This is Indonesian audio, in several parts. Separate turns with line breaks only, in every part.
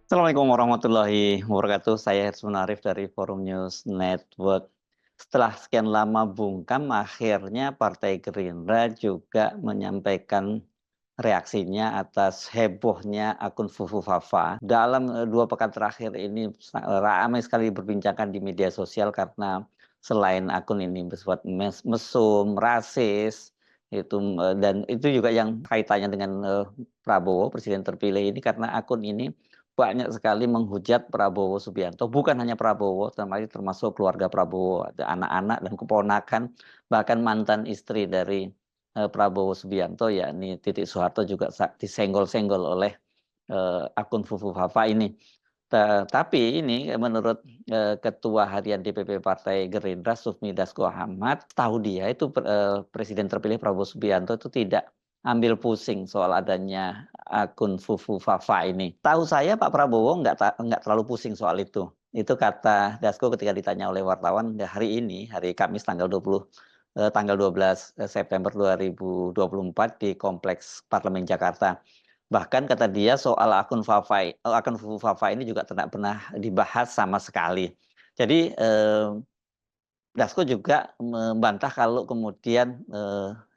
Assalamualaikum warahmatullahi wabarakatuh. Saya Hersman Arif dari Forum News Network. Setelah sekian lama bungkam, akhirnya Partai Gerindra juga menyampaikan reaksinya atas hebohnya akun Fufu Fafa. Dalam 2 pekan terakhir ini ramai sekali diperbincangkan di media sosial karena selain akun ini bersifat mesum, rasis, dan itu juga yang kaitannya dengan Prabowo, presiden terpilih ini karena akun ini banyak sekali menghujat Prabowo Subianto, bukan hanya Prabowo, termasuk keluarga Prabowo, ada anak-anak dan keponakan, bahkan mantan istri dari Prabowo Subianto, yakni Titik Soeharto juga disenggol-senggol oleh akun Fufu Fafa ini. Tapi ini menurut Ketua Harian DPP Partai Gerindra Sufmi Dasko Ahmad, tahu dia itu Presiden terpilih Prabowo Subianto itu tidak ambil pusing soal adanya akun Fufu Fafa ini. Tahu saya Pak Prabowo nggak terlalu pusing soal itu. Itu kata Dasko ketika ditanya oleh wartawan hari ini, hari Kamis tanggal 12 September 2024 di Kompleks Parlemen Jakarta. Bahkan kata dia soal akun Fufu Fafa ini juga tidak pernah dibahas sama sekali. Jadi Dasko juga membantah kalau kemudian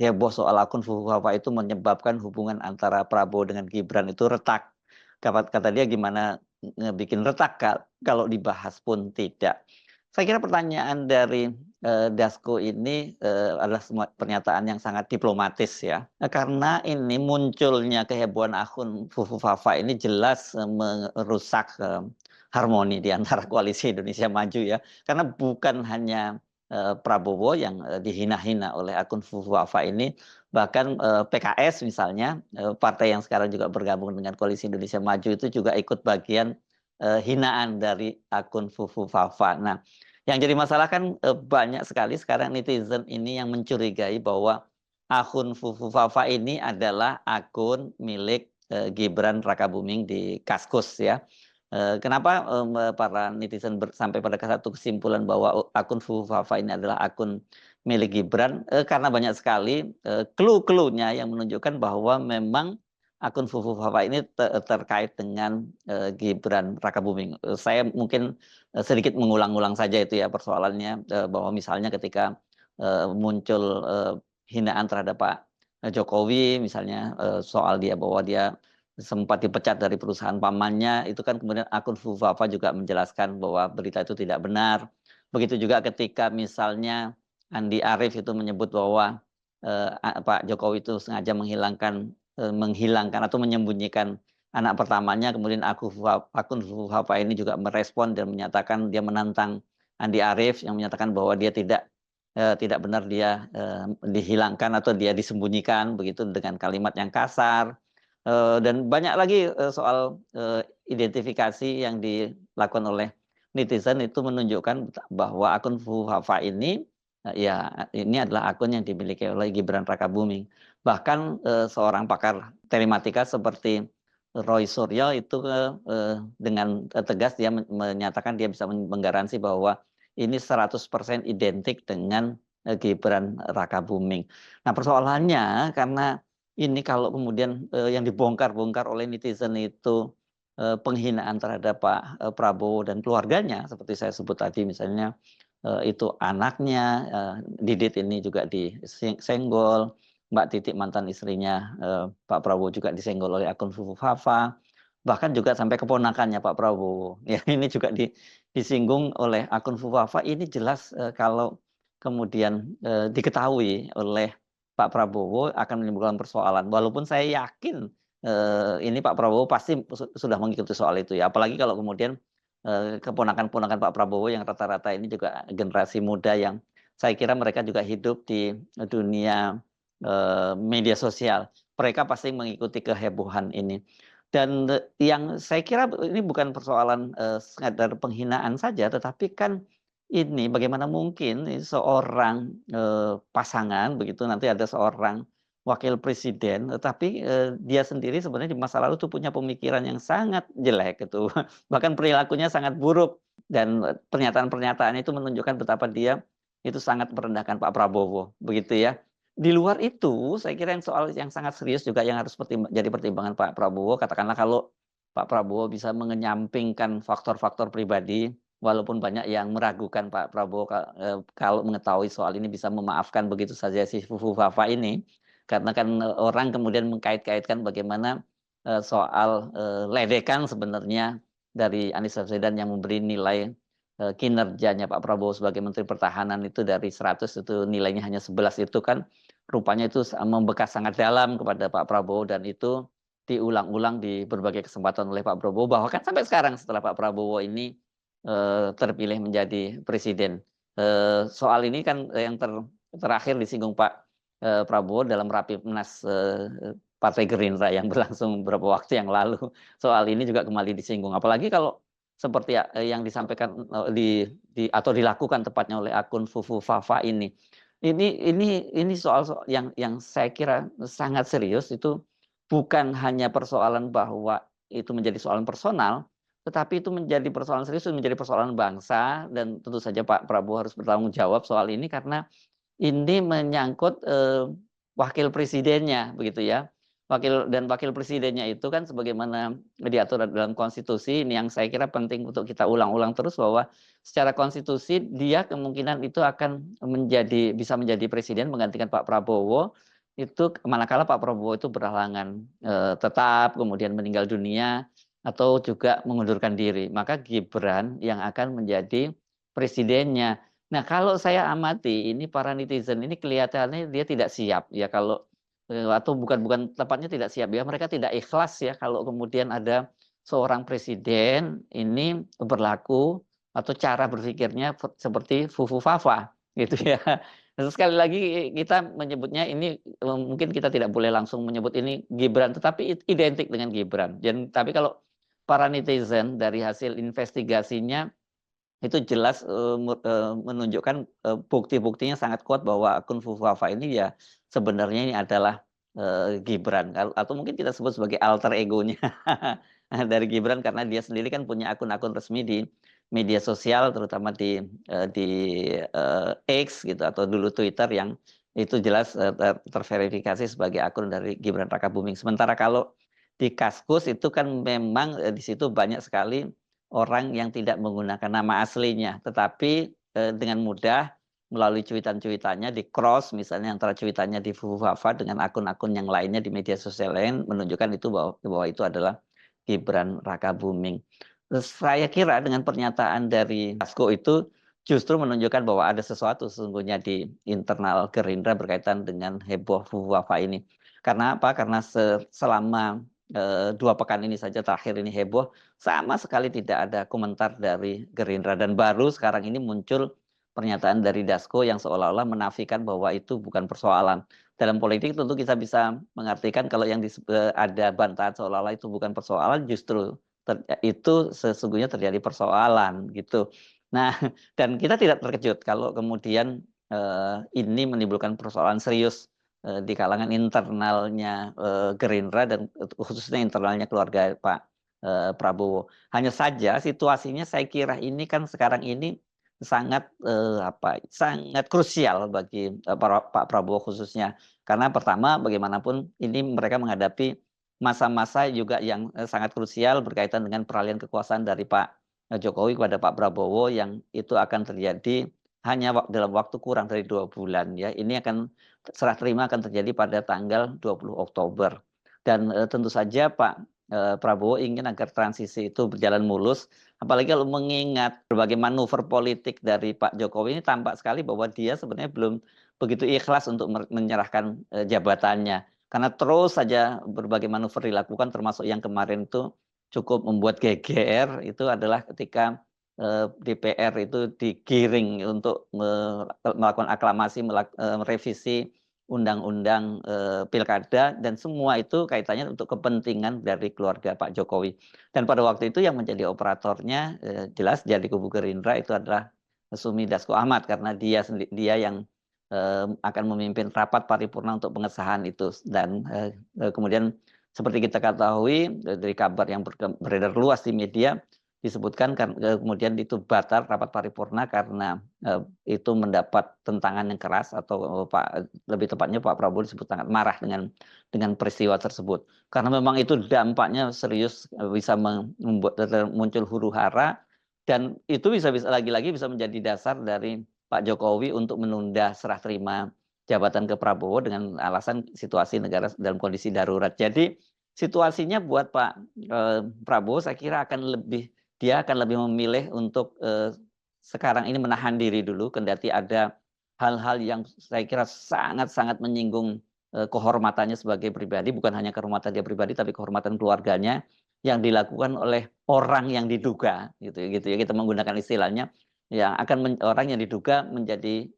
heboh soal akun Fufu Fafa itu menyebabkan hubungan antara Prabowo dengan Gibran itu retak. Kata dia gimana ngebikin retak kalau dibahas pun tidak. Saya kira pertanyaan dari Dasko ini adalah semua pernyataan yang sangat diplomatis ya. Karena ini munculnya kehebohan akun Fufu Fafa ini jelas merusak harmoni di antara koalisi Indonesia Maju ya. Karena bukan hanya Prabowo yang dihina-hina oleh akun Fufu Fafa ini, bahkan PKS misalnya, partai yang sekarang juga bergabung dengan koalisi Indonesia Maju itu juga ikut bagian hinaan dari akun Fufu Fafa. Nah, yang jadi masalah kan banyak sekali sekarang netizen ini yang mencurigai bahwa akun Fufu Fafa ini adalah akun milik Gibran Rakabuming di Kaskus ya. Kenapa para netizen sampai pada satu kesimpulan bahwa akun Fufu Fafa ini adalah akun milik Gibran? Karena banyak sekali clue-cluenya yang menunjukkan bahwa memang akun Fufu Fafa ini terkait dengan Gibran Rakabuming. Saya mungkin sedikit mengulang-ulang saja itu ya persoalannya, bahwa misalnya ketika muncul hinaan terhadap Pak Jokowi misalnya, soal dia bahwa dia sempat dipecat dari perusahaan pamannya, itu kan kemudian akun Fufu Fafa juga menjelaskan bahwa berita itu tidak benar. Begitu juga ketika misalnya Andi Arief itu menyebut bahwa Pak Jokowi itu sengaja menghilangkan atau menyembunyikan anak pertamanya, kemudian akun Fufu Fafa ini juga merespon dan menyatakan dia menantang Andi Arief yang menyatakan bahwa dia tidak benar dia dihilangkan atau dia disembunyikan begitu dengan kalimat yang kasar. Dan banyak lagi soal identifikasi yang dilakukan oleh netizen itu menunjukkan bahwa akun Fufu Fafa ini ya ini adalah akun yang dimiliki oleh Gibran Rakabuming. Bahkan seorang pakar telematika seperti Roy Suryo itu dengan tegas dia menyatakan dia bisa menggaransi bahwa ini 100% identik dengan Gibran Rakabuming. Nah persoalannya karena ini kalau kemudian yang dibongkar-bongkar oleh netizen itu penghinaan terhadap Pak Prabowo dan keluarganya seperti saya sebut tadi misalnya itu anaknya, Didit ini juga disenggol, Mbak Titik mantan istrinya Pak Prabowo juga disenggol oleh akun Fufu Fafa, bahkan juga sampai keponakannya Pak Prabowo. Ya ini juga disinggung oleh akun Fufu Fafa. Ini jelas kalau kemudian diketahui oleh Pak Prabowo akan menimbulkan persoalan. Walaupun saya yakin ini Pak Prabowo pasti sudah mengikuti soal itu ya. Apalagi kalau kemudian keponakan-keponakan Pak Prabowo yang rata-rata ini juga generasi muda yang saya kira mereka juga hidup di dunia media sosial. Mereka pasti mengikuti kehebohan ini. Dan yang saya kira ini bukan persoalan sekadar penghinaan saja, tetapi kan ini bagaimana mungkin seorang pasangan begitu nanti ada seorang wakil presiden, tetapi dia sendiri sebenarnya di masa lalu tuh punya pemikiran yang sangat jelek gitu. Bahkan perilakunya sangat buruk dan pernyataan-pernyataan itu menunjukkan betapa dia itu sangat merendahkan Pak Prabowo, begitu ya. Di luar itu, saya kira yang soal yang sangat serius juga yang harus jadi pertimbangan Pak Prabowo, katakanlah kalau Pak Prabowo bisa mengenyampingkan faktor-faktor pribadi, walaupun banyak yang meragukan Pak Prabowo kalau mengetahui soal ini bisa memaafkan begitu saja si Fufu Fafa ini. Karena kan orang kemudian mengkait-kaitkan bagaimana soal ledekan sebenarnya dari Anies Baswedan yang memberi nilai kinerjanya Pak Prabowo sebagai Menteri Pertahanan itu dari 100 itu nilainya hanya 11 itu kan rupanya itu membekas sangat dalam kepada Pak Prabowo dan itu diulang-ulang di berbagai kesempatan oleh Pak Prabowo bahkan sampai sekarang setelah Pak Prabowo ini terpilih menjadi presiden. Soal ini kan yang terakhir disinggung Pak Prabowo dalam Rapimnas Partai Gerindra yang berlangsung beberapa waktu yang lalu. Soal ini juga kembali disinggung. Apalagi kalau seperti yang disampaikan atau dilakukan tepatnya oleh akun Fufu Fafa ini. Ini soal yang saya kira sangat serius itu bukan hanya persoalan bahwa itu menjadi soalan personal, tetapi itu menjadi persoalan serius, menjadi persoalan bangsa dan tentu saja Pak Prabowo harus bertanggung jawab soal ini karena ini menyangkut wakil presidennya begitu ya. Wakil presidennya itu kan sebagaimana diatur dalam konstitusi ini yang saya kira penting untuk kita ulang-ulang terus bahwa secara konstitusi dia kemungkinan itu akan bisa menjadi presiden menggantikan Pak Prabowo itu manakala Pak Prabowo itu berhalangan tetap kemudian meninggal dunia atau juga mengundurkan diri maka Gibran yang akan menjadi presidennya. Nah, kalau saya amati ini para netizen ini kelihatannya dia tidak siap ya kalau atau bukan tepatnya tidak siap ya, mereka tidak ikhlas ya kalau kemudian ada seorang presiden ini berlaku atau cara berpikirnya seperti Fufu Fafa gitu ya. Terus sekali lagi kita menyebutnya ini mungkin kita tidak boleh langsung menyebut ini Gibran tetapi identik dengan Gibran. Dan tapi kalau para netizen dari hasil investigasinya itu jelas menunjukkan bukti-buktinya sangat kuat bahwa akun Fufafa ini ya sebenarnya ini adalah Gibran atau mungkin kita sebut sebagai alter egonya dari Gibran karena dia sendiri kan punya akun-akun resmi di media sosial terutama di X gitu atau dulu Twitter yang itu jelas terverifikasi sebagai akun dari Gibran Rakabuming. Sementara kalau di Kaskus itu kan memang di situ banyak sekali orang yang tidak menggunakan nama aslinya, tetapi dengan mudah melalui cuitan-cuitannya di-cross misalnya antara cuitannya di Fufu Fafa dengan akun-akun yang lainnya di media sosial lain menunjukkan itu bahwa itu adalah Gibran Rakabuming. Saya kira dengan pernyataan dari Dasko itu justru menunjukkan bahwa ada sesuatu sesungguhnya di internal Gerindra berkaitan dengan heboh Fufu Fafa ini. Karena apa? Karena selama 2 pekan ini saja terakhir ini heboh sama sekali tidak ada komentar dari Gerindra dan baru sekarang ini muncul pernyataan dari Dasko yang seolah-olah menafikan bahwa itu bukan persoalan. Dalam politik tentu kita bisa mengartikan kalau yang ada bantahan seolah-olah itu bukan persoalan justru itu sesungguhnya terjadi persoalan gitu. Nah, dan kita tidak terkejut kalau kemudian ini menimbulkan persoalan serius di kalangan internalnya Gerindra dan khususnya internalnya keluarga Pak Prabowo. Hanya saja situasinya saya kira ini kan sekarang ini sangat sangat krusial bagi Pak Prabowo khususnya karena pertama bagaimanapun ini mereka menghadapi masa-masa juga yang sangat krusial berkaitan dengan peralihan kekuasaan dari Pak Jokowi kepada Pak Prabowo yang itu akan terjadi hanya dalam waktu kurang dari 2 bulan ya. Ini akan serah terima akan terjadi pada tanggal 20 Oktober. Dan tentu saja Pak Prabowo ingin agar transisi itu berjalan mulus. Apalagi kalau mengingat berbagai manuver politik dari Pak Jokowi ini tampak sekali bahwa dia sebenarnya belum begitu ikhlas untuk menyerahkan jabatannya. Karena terus saja berbagai manuver dilakukan termasuk yang kemarin itu cukup membuat geger itu adalah ketika DPR itu digiring untuk melakukan aklamasi, merevisi undang-undang pilkada dan semua itu kaitannya untuk kepentingan dari keluarga Pak Jokowi. Dan pada waktu itu yang menjadi operatornya jelas jadi kubu Gerindra itu adalah Sumi Dasko Ahmad karena dia yang akan memimpin rapat paripurna untuk pengesahan itu dan kemudian seperti kita ketahui dari kabar yang beredar luas di media disebutkan kan kemudian itu batal rapat paripurna karena itu mendapat tentangan yang keras atau lebih tepatnya Pak Prabowo disebut sangat marah dengan peristiwa tersebut. Karena memang itu dampaknya serius, bisa membuat muncul huru-hara, dan itu bisa lagi-lagi bisa menjadi dasar dari Pak Jokowi untuk menunda serah terima jabatan ke Prabowo dengan alasan situasi negara dalam kondisi darurat. Jadi situasinya buat Pak Prabowo saya kira dia akan lebih memilih untuk sekarang ini menahan diri dulu, kendati ada hal-hal yang saya kira sangat-sangat menyinggung kehormatannya sebagai pribadi, bukan hanya kehormatan dia pribadi, tapi kehormatan keluarganya yang dilakukan oleh orang yang diduga, gitu ya, kita menggunakan istilahnya, yang orang yang diduga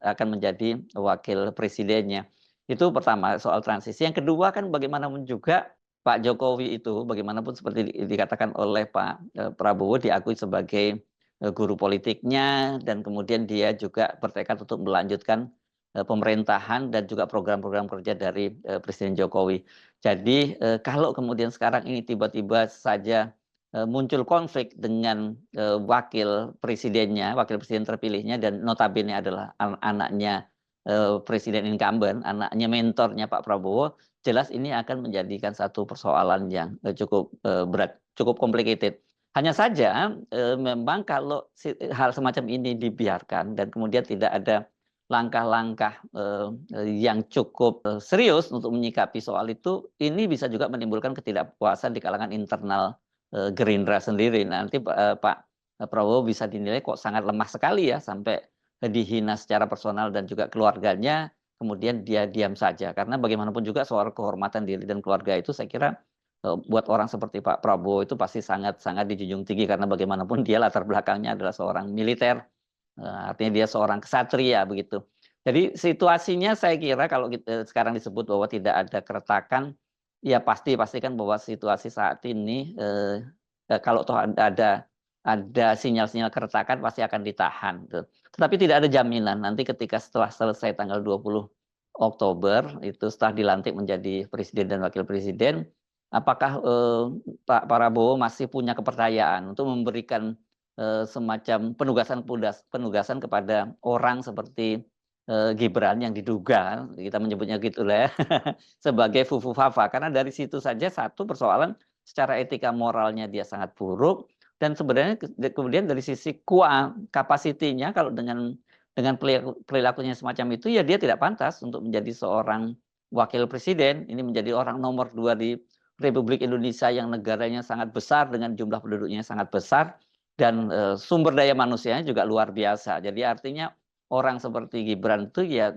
akan menjadi wakil presidennya. Itu pertama soal transisi. Yang kedua kan bagaimanapun juga Pak Jokowi itu bagaimanapun seperti dikatakan oleh Pak Prabowo, diakui sebagai guru politiknya, dan kemudian dia juga bertekad untuk melanjutkan pemerintahan dan juga program-program kerja dari Presiden Jokowi. Jadi kalau kemudian sekarang ini tiba-tiba saja muncul konflik dengan wakil presiden terpilihnya, dan notabene adalah anaknya presiden incumbent, anaknya mentornya Pak Prabowo, jelas ini akan menjadikan satu persoalan yang cukup berat, cukup complicated. Hanya saja memang kalau hal semacam ini dibiarkan dan kemudian tidak ada langkah-langkah yang cukup serius untuk menyikapi soal itu, ini bisa juga menimbulkan ketidakpuasan di kalangan internal Gerindra sendiri. Nanti Pak Prabowo bisa dinilai kok sangat lemah sekali ya, sampai dihina secara personal dan juga keluarganya, kemudian dia diam saja. Karena bagaimanapun juga soal kehormatan diri dan keluarga itu saya kira buat orang seperti Pak Prabowo itu pasti sangat-sangat dijunjung tinggi, karena bagaimanapun dia latar belakangnya adalah seorang militer, artinya dia seorang ksatria begitu. Jadi situasinya saya kira kalau sekarang disebut bahwa tidak ada keretakan, ya pastikan bahwa situasi saat ini kalau toh ada sinyal-sinyal keretakan pasti akan ditahan. Tetapi tidak ada jaminan nanti ketika setelah selesai tanggal 20 Oktober, itu setelah dilantik menjadi presiden dan wakil presiden, apakah Pak Prabowo masih punya kepercayaan untuk memberikan semacam penugasan kepada orang seperti Gibran yang diduga, kita menyebutnya gitu lah ya, sebagai fufu fafa. Karena dari situ saja satu persoalan secara etika moralnya dia sangat buruk, dan sebenarnya kemudian dari sisi kapasitinya, kalau dengan perilakunya semacam itu, ya dia tidak pantas untuk menjadi seorang wakil presiden. Ini menjadi orang nomor 2 di Republik Indonesia yang negaranya sangat besar dengan jumlah penduduknya sangat besar, dan sumber daya manusianya juga luar biasa. Jadi artinya orang seperti Gibran itu ya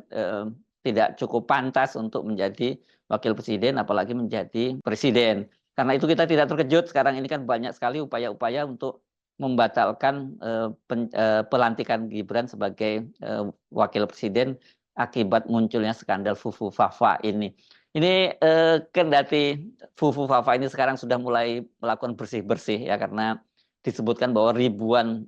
tidak cukup pantas untuk menjadi wakil presiden, apalagi menjadi presiden. Karena itu kita tidak terkejut sekarang ini kan banyak sekali upaya-upaya untuk membatalkan pelantikan Gibran sebagai wakil presiden akibat munculnya skandal Fufu Fafa ini. Ini kendati Fufu Fafa ini sekarang sudah mulai melakukan bersih-bersih ya, karena disebutkan bahwa ribuan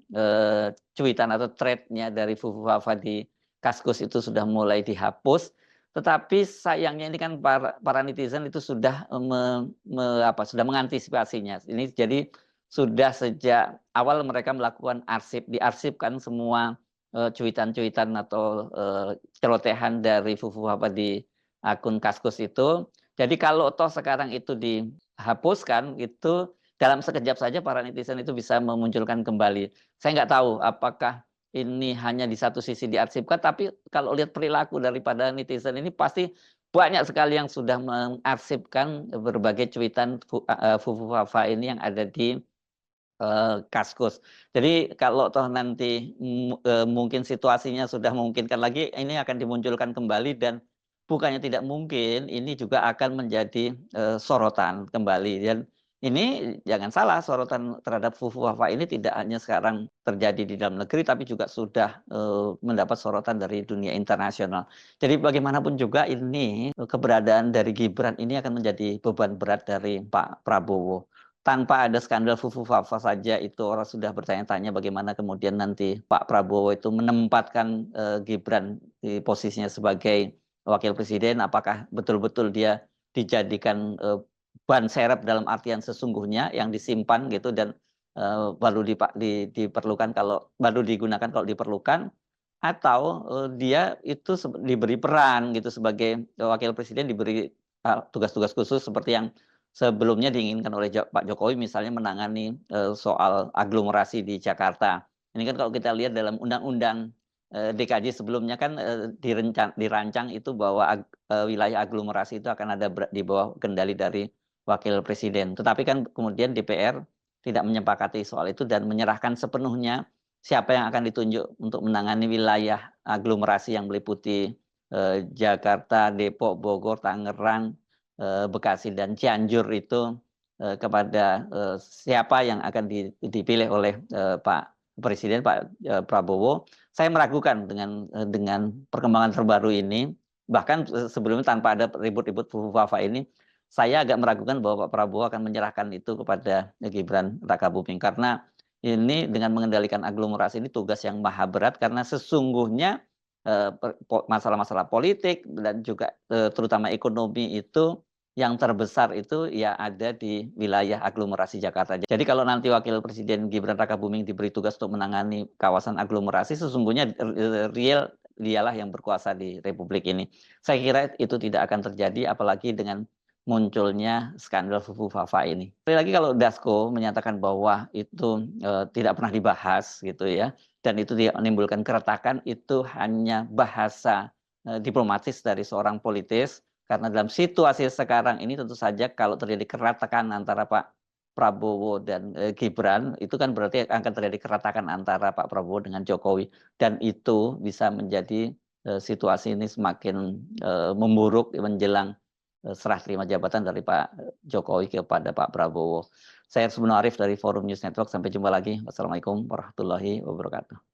cuitan atau thread-nya dari Fufu Fafa di Kaskus itu sudah mulai dihapus. Tetapi sayangnya ini kan para netizen itu sudah sudah mengantisipasinya. Ini jadi sudah sejak awal mereka melakukan diarsipkan semua cuitan-cuitan atau celotehan dari Fufu Fafa di akun Kaskus itu. Jadi kalau toh sekarang itu dihapuskan, itu dalam sekejap saja para netizen itu bisa memunculkan kembali. Saya nggak tahu apakah ini hanya di satu sisi diarsipkan, tapi kalau lihat perilaku daripada netizen ini pasti banyak sekali yang sudah mengarsipkan berbagai cuitan Fufu Fafa ini yang ada di Kaskus. Jadi kalau toh nanti mungkin situasinya sudah memungkinkan lagi, ini akan dimunculkan kembali, dan bukannya tidak mungkin ini juga akan menjadi sorotan kembali. Dan ini jangan salah, sorotan terhadap Fufu Fafa ini tidak hanya sekarang terjadi di dalam negeri, tapi juga sudah mendapat sorotan dari dunia internasional. Jadi bagaimanapun juga ini keberadaan dari Gibran ini akan menjadi beban berat dari Pak Prabowo. Tanpa ada skandal Fufu Fafa saja itu orang sudah bertanya-tanya bagaimana kemudian nanti Pak Prabowo itu menempatkan Gibran di posisinya sebagai wakil presiden, apakah betul-betul dia dijadikan ban serep dalam artian sesungguhnya yang disimpan gitu, dan baru diperlukan kalau baru digunakan kalau diperlukan, atau, dia itu diberi peran gitu sebagai wakil presiden diberi, tugas-tugas khusus seperti yang sebelumnya diinginkan oleh Pak Jokowi misalnya menangani, soal aglomerasi di Jakarta. Ini kan kalau kita lihat dalam undang-undang, DKJ sebelumnya kan, dirancang itu bahwa wilayah aglomerasi itu akan ada di bawah kendali dari wakil presiden. Tetapi kan kemudian DPR tidak menyepakati soal itu dan menyerahkan sepenuhnya siapa yang akan ditunjuk untuk menangani wilayah aglomerasi yang meliputi, Jakarta, Depok, Bogor, Tangerang, Bekasi, dan Cianjur itu, kepada, siapa yang akan dipilih oleh, Pak Presiden, Pak, Prabowo. Saya meragukan dengan perkembangan terbaru ini, bahkan, sebelumnya tanpa ada ribut-ribut fufu-fafa ini, saya agak meragukan bahwa Pak Prabowo akan menyerahkan itu kepada Gibran Rakabuming. Karena ini dengan mengendalikan aglomerasi ini tugas yang maha berat karena sesungguhnya, masalah-masalah politik dan juga, terutama ekonomi itu yang terbesar itu ya ada di wilayah aglomerasi Jakarta. Jadi kalau nanti Wakil Presiden Gibran Rakabuming diberi tugas untuk menangani kawasan aglomerasi, sesungguhnya real dialah yang berkuasa di Republik ini. Saya kira itu tidak akan terjadi apalagi dengan munculnya skandal Fufu-Fafa ini. Sekali lagi kalau Dasko menyatakan bahwa itu, tidak pernah dibahas gitu ya, dan itu menimbulkan keretakan, itu hanya bahasa, diplomatis dari seorang politis. Karena dalam situasi sekarang ini tentu saja kalau terjadi keretakan antara Pak Prabowo dan, Gibran, itu kan berarti akan terjadi keretakan antara Pak Prabowo dengan Jokowi. Dan itu bisa menjadi, situasi ini semakin, memburuk menjelang, serah terima jabatan dari Pak Jokowi kepada Pak Prabowo. Saya Arif dari Forum News Network, sampai jumpa lagi. Wassalamualaikum warahmatullahi wabarakatuh.